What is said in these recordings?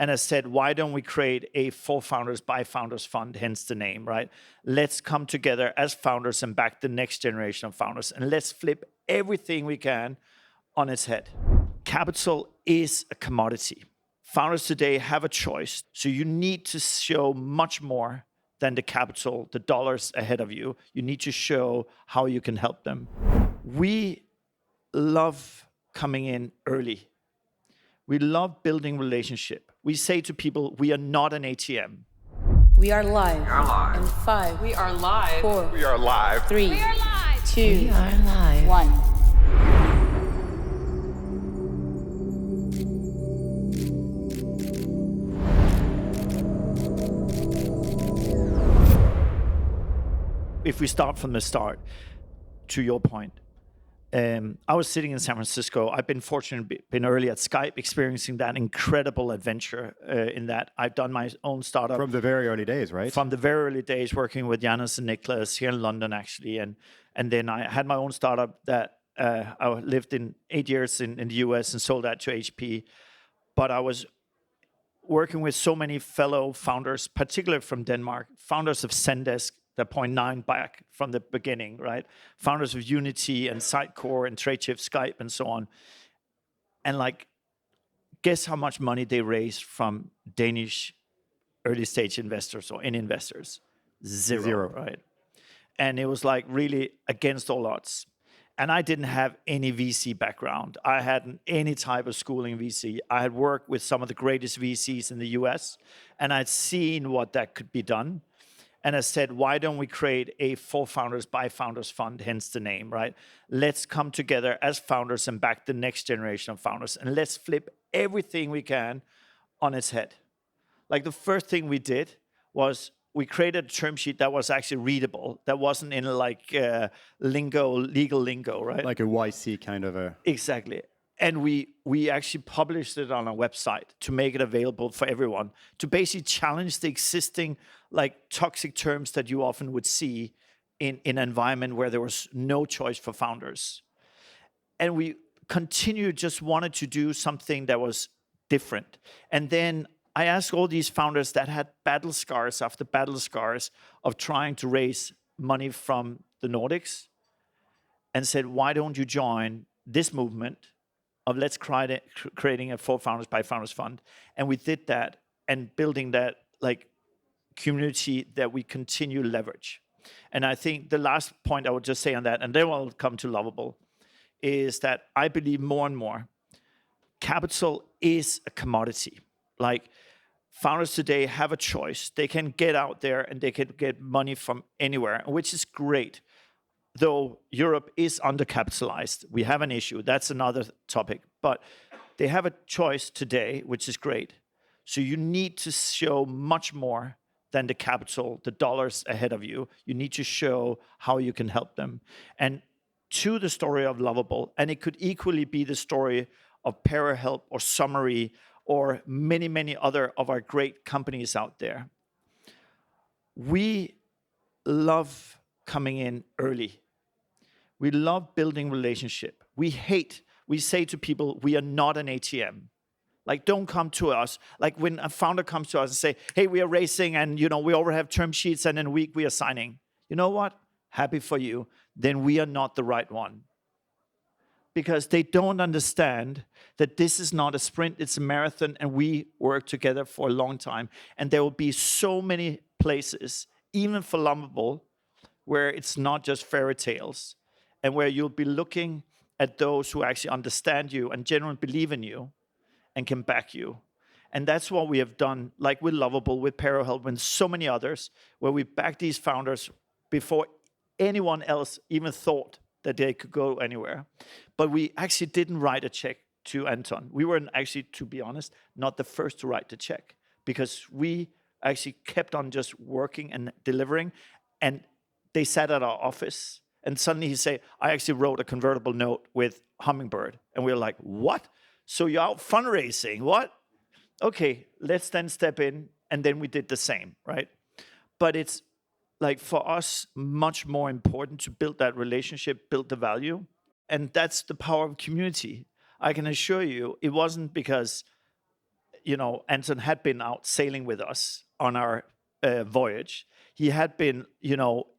and I said, why don't we create a for founders, byFounders fund, hence the name, right? Let's come together as founders and back the next generation of founders, and let's flip everything we can on its head. Capital is a commodity. Founders today have a choice, so you need to show much more than the capital, the dollars ahead of you. You need to show how you can help them. We love coming in early. We love building relationship. We say to people, we are not an ATM. We are live. We are live. In 5. We are live. 4. We are live. 3. We are live. 2. We are live. 1. If we start from the start, to your point, I was sitting in San Francisco. I've been fortunate, been early at Skype, experiencing that incredible adventure in that. I've done my own startup. From the very early days, right? From the very early days, working with Janis and Niklas here in London, actually. And then I had my own startup that I lived in 8 years in the US and sold that to HP. But I was working with so many fellow founders, particularly from Denmark, founders of Zendesk, the 0.9 back from the beginning, right? Founders of Unity and Sitecore and Tradeshift, Skype, and so on. And like, guess how much money they raised from Danish early stage investors or any investors? Zero, right? And it was like really against all odds. And I didn't have any VC background. I hadn't any type of schooling VC. I had worked with some of the greatest VCs in the US, and I'd seen what that could be done. And I said, why don't we create a for founders, byFounders fund, hence the name, right? Let's come together as founders and back the next generation of founders, and let's flip everything we can on its head. Like the first thing we did was we created a term sheet that was actually readable, that wasn't in like legal lingo, right? Like a YC kind of a... Exactly. And we actually published it on our website to make it available for everyone, to basically challenge the existing like toxic terms that you often would see in an environment where there was no choice for founders. And we just wanted to do something that was different. And then I asked all these founders that had battle scars after battle scars of trying to raise money from the Nordics and said, why don't you join this movement of let's creating a for founders, byFounders fund. And we did that and building that like community that we continue to leverage. And I think the last point I would just say on that, and then we'll come to Lovable, is that I believe more and more capital is a commodity. Like founders today have a choice. They can get out there and they can get money from anywhere, which is great. Though Europe is undercapitalized, we have an issue. That's another topic. But they have a choice today, which is great. So you need to show much more than the capital, the dollars ahead of you. You need to show how you can help them. And to the story of Lovable, and it could equally be the story of ParaHelp or Summary or many, many other of our great companies out there. We love coming in early. We love building relationship. We say to people, we are not an ATM. Like, don't come to us. Like when a founder comes to us and say, hey, we are racing and, we already have term sheets and in a week we are signing. You know what? Happy for you. Then we are not the right one. Because they don't understand that this is not a sprint, it's a marathon, and we work together for a long time. And there will be so many places, even for Lovable, where it's not just fairy tales, and where you'll be looking at those who actually understand you and genuinely believe in you and can back you. And that's what we have done, like with Lovable, with ParaHelp, and so many others, where we back these founders before anyone else even thought that they could go anywhere. But we actually didn't write a check to Anton. We were actually, to be honest, not the first to write the check, because we actually kept on just working and delivering. And they sat at our office, and suddenly he said, I actually wrote a convertible note with Hummingbird. And we were like, what? So you're out fundraising, what? Okay, let's then step in. And then we did the same, right? But it's like for us, much more important to build that relationship, build the value. And that's the power of community. I can assure you, it wasn't because Anton had been out sailing with us on our voyage. He had been,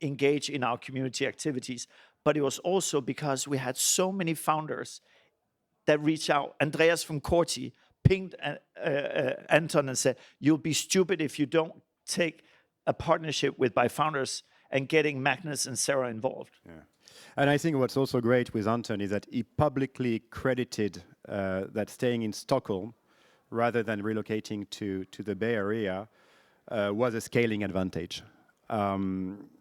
engaged in our community activities, but it was also because we had so many founders that reached out. Andreas from Corti pinged Anton and said, "You'll be stupid if you don't take a partnership with byFounders and getting Magnus and Sarah involved." Yeah. And I think what's also great with Anton is that he publicly credited that staying in Stockholm rather than relocating to the Bay Area was a scaling advantage.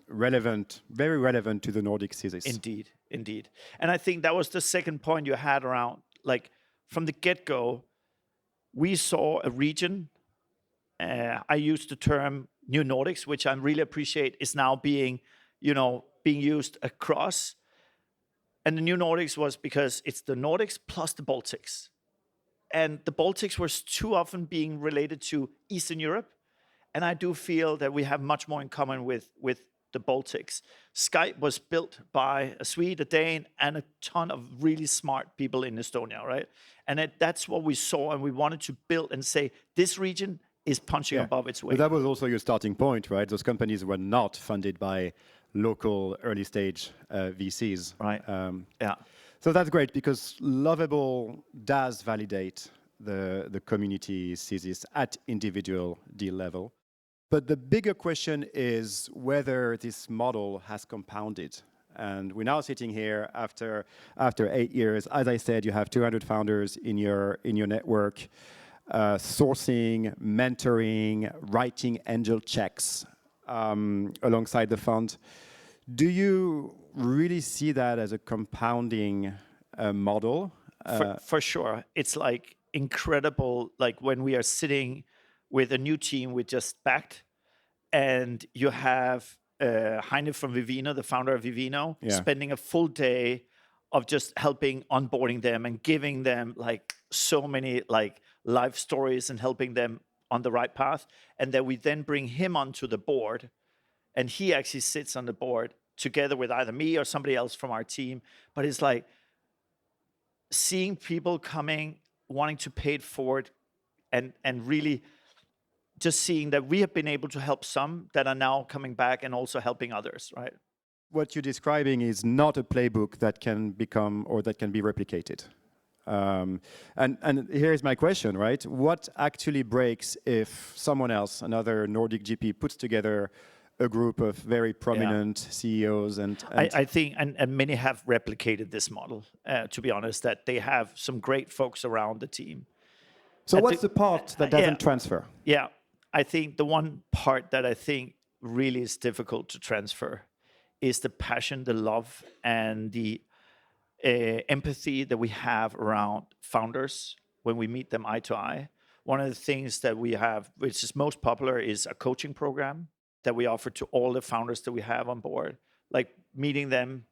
Relevant, very relevant to the Nordic thesis. Indeed. And I think that was the second point you had around, like, from the get-go, we saw a region. I used the term New Nordics, which I really appreciate is now being used across. And the New Nordics was because it's the Nordics plus the Baltics. And the Baltics were too often being related to Eastern Europe. And I do feel that we have much more in common with the Baltics. Skype was built by a Swede, a Dane, and a ton of really smart people in Estonia, right? And that's what we saw, and we wanted to build and say, this region is punching above its weight. But that was also your starting point, right? Those companies were not funded by local early stage VCs. Right, yeah. So that's great, because Lovable does validate the community thesis at individual deal level. But the bigger question is whether this model has compounded. And we're now sitting here after 8 years. As I said, you have 200 founders in your network, sourcing, mentoring, writing angel checks alongside the fund. Do you really see that as a compounding model? For sure. It's like incredible, like when we are sitting with a new team we just backed, and you have Heine from Vivino, the founder of Vivino, spending a full day of just helping onboarding them and giving them like so many like life stories and helping them on the right path. And then we then bring him onto the board, and he actually sits on the board together with either me or somebody else from our team. But it's like seeing people coming, wanting to pay it forward, and really just seeing that we have been able to help some that are now coming back and also helping others, right? What you're describing is not a playbook that can become or that can be replicated. And here's my question, right? What actually breaks if someone else, another Nordic GP, puts together a group of very prominent CEOs and I think, and many have replicated this model, to be honest, that they have some great folks around the team. So what's the part that doesn't transfer? Yeah, I think the one part that I think really is difficult to transfer is the passion, the love, and the empathy that we have around founders when we meet them eye to eye. One of the things that we have, which is most popular, is a coaching program that we offer to all the founders that we have on board, like meeting them,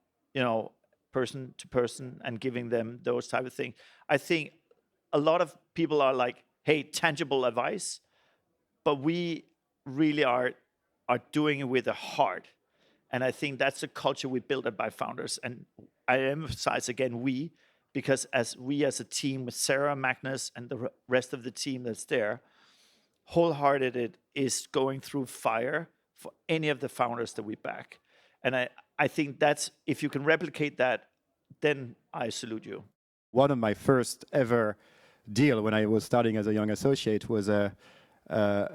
person to person and giving them those type of things. I think a lot of people are like, hey, tangible advice, but we really are doing it with a heart. And I think that's the culture we built at byFounders. And I emphasize again, because as a team with Sarah, Magnus, and the rest of the team that's there, wholehearted it is going through fire for any of the founders that we back. And I think that's, if you can replicate that, then I salute you. One of my first ever deal when I was starting as a young associate was a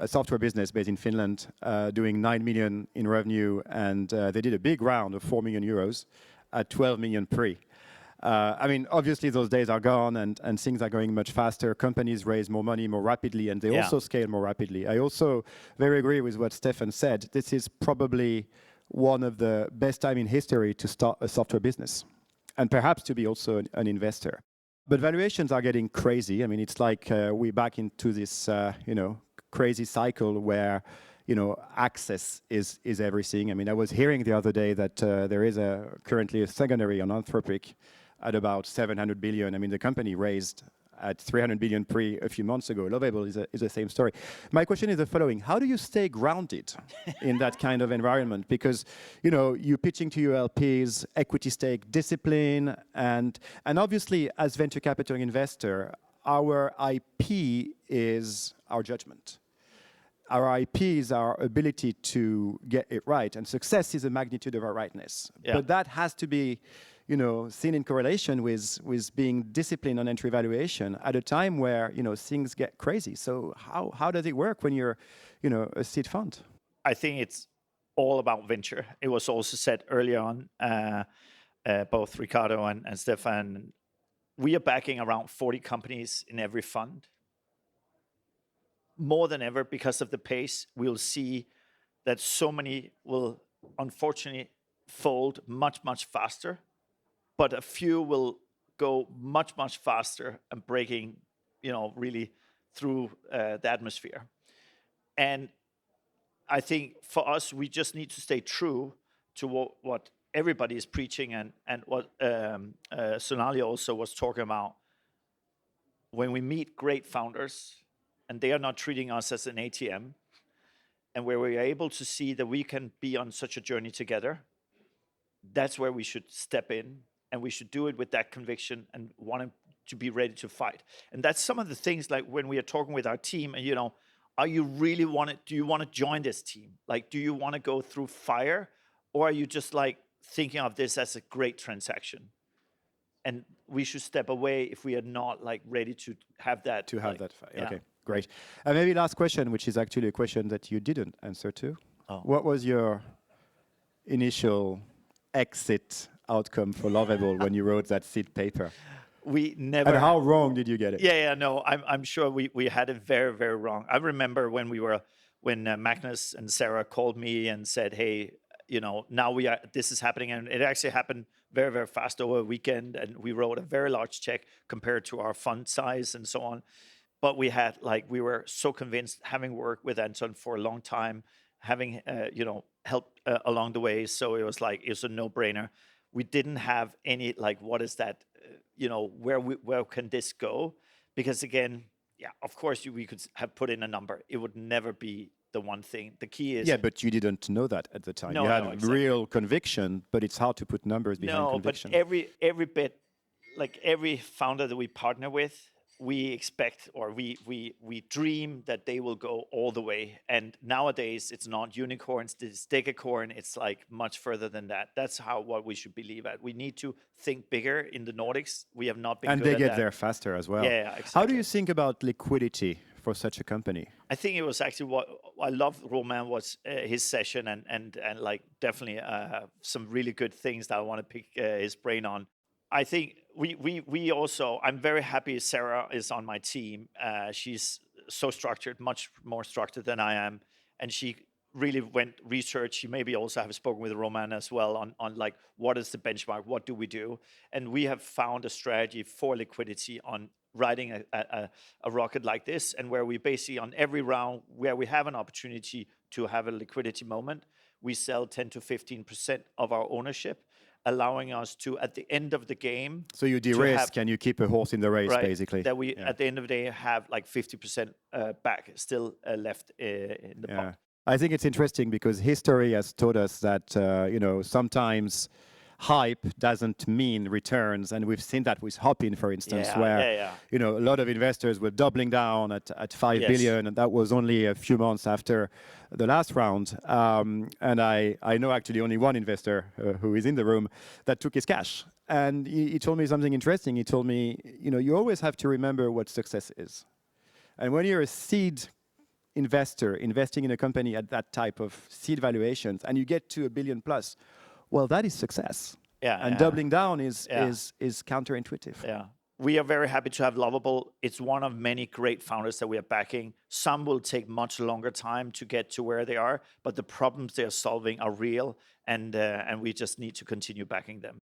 software business based in Finland doing 9 million in revenue, and they did a big round of 4 million euros at 12 million pre. I mean, obviously those days are gone, and things are going much faster. Companies raise more money more rapidly, and they also scale more rapidly. I also very agree with what Stefan said. This is probably one of the best time in history to start a software business, and perhaps to be also an investor. But valuations are getting crazy. I mean, it's like we're back into this, crazy cycle where, access is everything. I mean, I was hearing the other day that there is currently a secondary on Anthropic at about 700 billion. I mean, the company raised at 300 billion pre a few months ago. Lovable is the same story. My question is the following: how do you stay grounded in that kind of environment? Because, you're pitching to your LPs, equity stake, discipline, and obviously as venture capital investor, our IP is our judgment. Our IP is our ability to get it right, and success is the magnitude of our rightness. Yeah. But that has to be, seen in correlation with being disciplined on entry valuation at a time where things get crazy. So how does it work when you're, a seed fund? I think it's all about venture. It was also said earlier on, both Ricardo and Stefan. We are backing around 40 companies in every fund. More than ever, because of the pace, we'll see that so many will unfortunately fold much, much faster, but a few will go much, much faster and breaking, really through the atmosphere. And I think for us, we just need to stay true to what everybody is preaching and what Sonali also was talking about. When we meet great founders, and they are not treating us as an ATM, and where we are able to see that we can be on such a journey together, that's where we should step in, and we should do it with that conviction and wanting to be ready to fight. And that's some of the things, like when we are talking with our team, and do you want to join this team? Like, do you want to go through fire, or are you just like thinking of this as a great transaction? And we should step away if we are not like ready to have that. Yeah. Okay, great. And maybe last question, which is actually a question that you didn't answer to. Oh. What was your initial exit outcome for Lovable when you wrote that seed paper? We never. And how wrong did you get it? No, I'm sure we had it very, very wrong. I remember when Magnus and Sarah called me and said, "Hey, now this is happening," and it actually happened very, very fast over a weekend, and we wrote a very large check compared to our fund size and so on. But we were so convinced, having worked with Anton for a long time, having helped along the way. So it was a no-brainer. We didn't have any what is that? Where can this go? Because again, of course we could have put in a number. It would never be the one thing. The key is... Yeah, but you didn't know that at the time. You had exactly. Real conviction, but it's hard to put numbers behind conviction. No, but every bit, like every founder that we partner with, we expect or we dream that they will go all the way. And nowadays, it's not unicorns, it's decacorn. It's like much further than that. That's what we should believe at. We need to think bigger in the Nordics. We have not been good at that. And they get there faster as well. Yeah, exactly. How do you think about liquidity for such a company? I think it was actually what I loved Romain was his session and like definitely some really good things that I want to pick his brain on. I think we also, I'm very happy Sarah is on my team. She's so structured, much more structured than I am. And she really went research. She maybe also have spoken with Roman as well on like, what is the benchmark? What do we do? And we have found a strategy for liquidity on riding a rocket like this, and where we basically on every round where we have an opportunity to have a liquidity moment, we sell 10 to 15% of our ownership, allowing us to, at the end of the game... So you de-risk and you keep a horse in the race, right, basically. That we, at the end of the day, have like 50% back still left in the pot. I think it's interesting because history has taught us that, sometimes hype doesn't mean returns. And we've seen that with Hopin, for instance, where, a lot of investors were doubling down at 5 billion. And that was only a few months after the last round. And I know actually only one investor who is in the room that took his cash. And he told me something interesting. He told me, you always have to remember what success is. And when you're a seed investor investing in a company at that type of seed valuations and you get to $1 billion plus, well, that is success. And doubling down is counterintuitive. Yeah. We are very happy to have Lovable. It's one of many great founders that we are backing. Some will take much longer time to get to where they are, but the problems they are solving are real, and we just need to continue backing them.